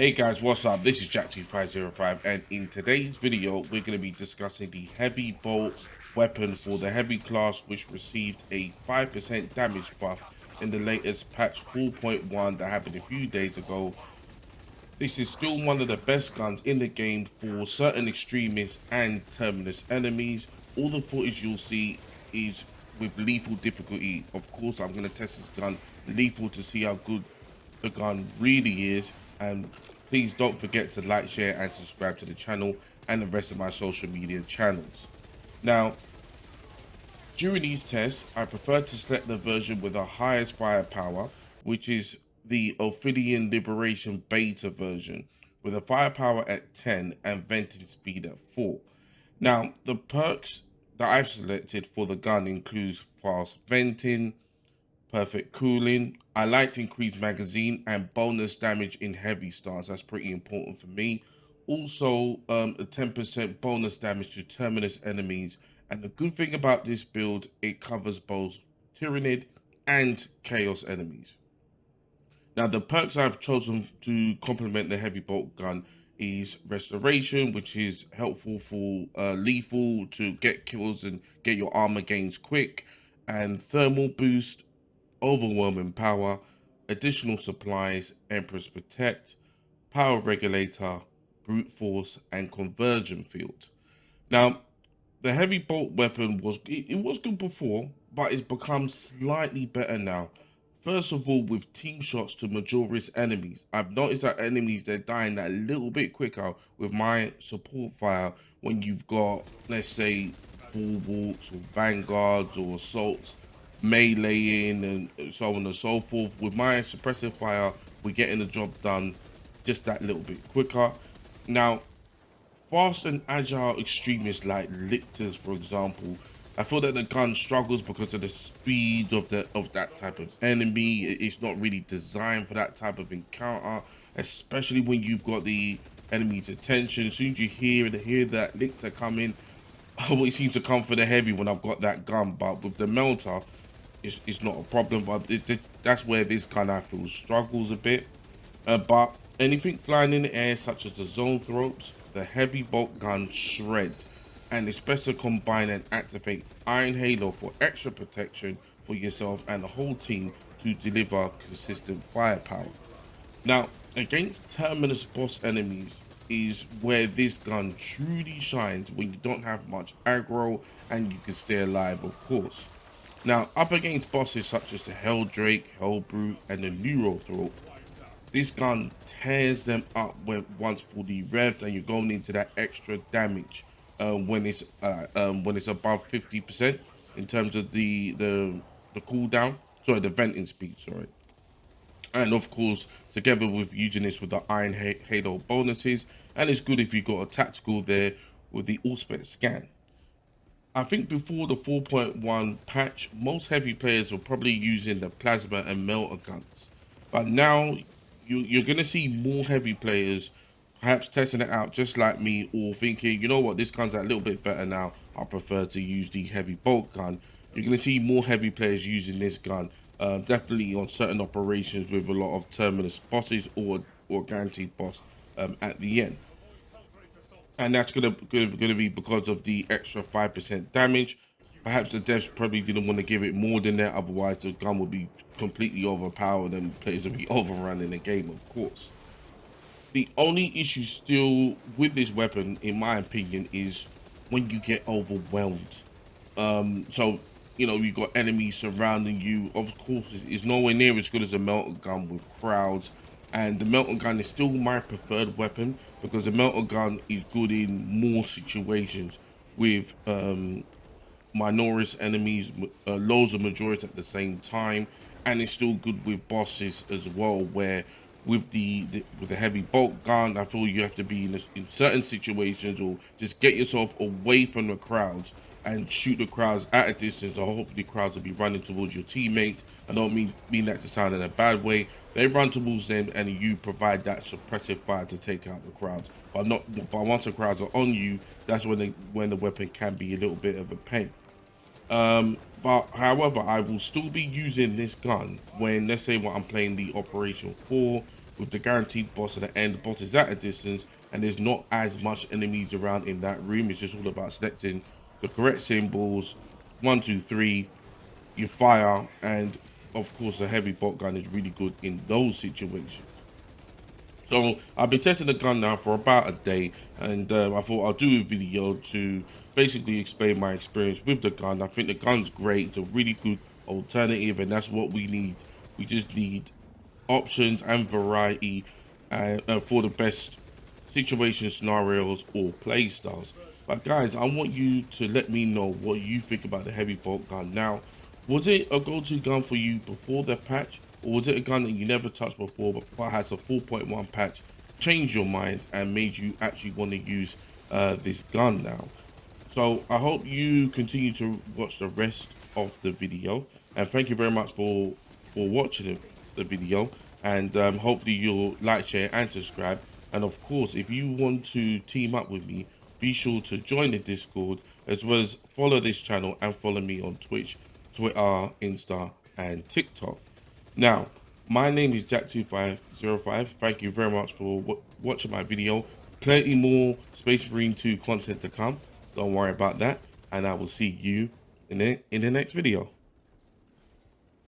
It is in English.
Hey guys, what's up? This is Jack2505, and in today's video we're going to be discussing the heavy bolt weapon for the heavy class, which received a 5% damage buff in the latest patch 4.1 that happened a few days ago. This is still one of the best guns in the game for certain extremists and terminus enemies. All the footage you'll see is with lethal difficulty. Of course, I'm going to test this gun lethal to see how good the gun really is. And please don't forget to like, share and subscribe to the channel and the rest of my social media channels. Now, during these tests, I prefer to select the version with the highest firepower, which is the Ophidian Liberation Beta version, with a firepower at 10 and venting speed at 4. Now, the perks that I've selected for the gun includes fast venting, perfect cooling. I like to increase magazine and bonus damage in heavy stance. That's pretty important for me. Also, a 10% bonus damage to terminus enemies. And the good thing about this build, it covers both Tyrannid and Chaos enemies. Now, the perks I've chosen to complement the heavy bolt gun is restoration, which is helpful for lethal to get kills and get your armor gains quick, and thermal boost, overwhelming power, additional supplies, Empress Protect, power regulator, brute force, and conversion field. Now, the heavy bolt weapon it was good before, but it's become slightly better now. First of all, with team shots to Majoris enemies, I've noticed that enemies, they're dying that little bit quicker with my support fire when you've got, let's say, bulwarks or vanguards or assaults meleeing and so on and so forth. With my suppressive fire, we're getting the job done just that little bit quicker. Now, fast and agile extremists like lictors, for example, I feel that the gun struggles because of the speed of that type of enemy. It's not really designed for that type of encounter, especially when you've got the enemy's attention. As soon as you hear that lictor coming, I always seem to come for the heavy when I've got that gun. But with the melter, it's not a problem. But that's where this gun I feel struggles a bit. But anything flying in the air, such as the zone throats, the heavy bolt gun shreds, and it's best to combine and activate Iron Halo for extra protection for yourself and the whole team to deliver consistent firepower. Now, against terminus boss enemies is where this gun truly shines, when you don't have much aggro and you can stay alive, of course. Now, up against bosses such as the Helldrake, Hellbrute, and the Neurothroat, this gun tears them up once fully revved, and you're going into that extra damage when it's above 50% in terms of the cooldown. Sorry, the venting speed. Sorry. And of course, together with using this with the Iron Halo bonuses, and it's good if you got a tactical there with the Allspec scan. I think before the 4.1 patch, most heavy players were probably using the plasma and melter guns. But now you're going to see more heavy players perhaps testing it out just like me, or thinking, you know what, this gun's a little bit better now, I prefer to use the heavy bolt gun. You're going to see more heavy players using this gun, definitely on certain operations with a lot of terminus bosses or guaranteed boss at the end. And that's gonna be because of the extra 5% damage. Perhaps the devs probably didn't want to give it more than that, otherwise the gun would be completely overpowered and players would be overrun in the game, of course. The only issue still with this weapon, in my opinion, is when you get overwhelmed. So, you know, you've got enemies surrounding you. Of course, it's nowhere near as good as a melter gun with crowds. And the melter gun is still my preferred weapon because the melter gun is good in more situations with Minoris enemies, loads of Majoris at the same time, and it's still good with bosses as well. Where with the heavy bolt gun, I feel you have to be in certain situations, or just get yourself away from the crowds and shoot the crowds at a distance, or hopefully crowds will be running towards your teammates. I don't mean that to sound in a bad way. They run towards them and you provide that suppressive fire to take out the crowds. But once the crowds are on you, that's when the weapon can be a little bit of a pain. But however, I will still be using this gun when, let's say, when I'm playing the Operation 4 with the guaranteed boss at the end. The boss is at a distance and there's not as much enemies around in that room. It's just all about selecting the correct symbols, 1, 2, 3, you fire, and of course the heavy bolt gun is really good in those situations. So I've been testing the gun now for about a day, and I thought I'll do a video to basically explain my experience with the gun. I think the gun's great. It's a really good alternative, and that's what we need. We just need options and variety for the best situation scenarios or play styles. But guys, I want you to let me know what you think about the heavy bolt gun. Now, was it a go-to gun for you before the patch, or was it a gun that you never touched before but has a 4.1 patch changed your mind and made you actually want to use this gun now? So I hope you continue to watch the rest of the video, and thank you very much for watching the video, and hopefully you'll like, share and subscribe. And of course, if you want to team up with me, be sure to join the Discord, as well as follow this channel and follow me on Twitch, Twitter, Insta and TikTok. Now, my name is Jack2505. Thank you very much for watching my video. Plenty more Space Marine 2 content to come. Don't worry about that. And I will see you in the next video.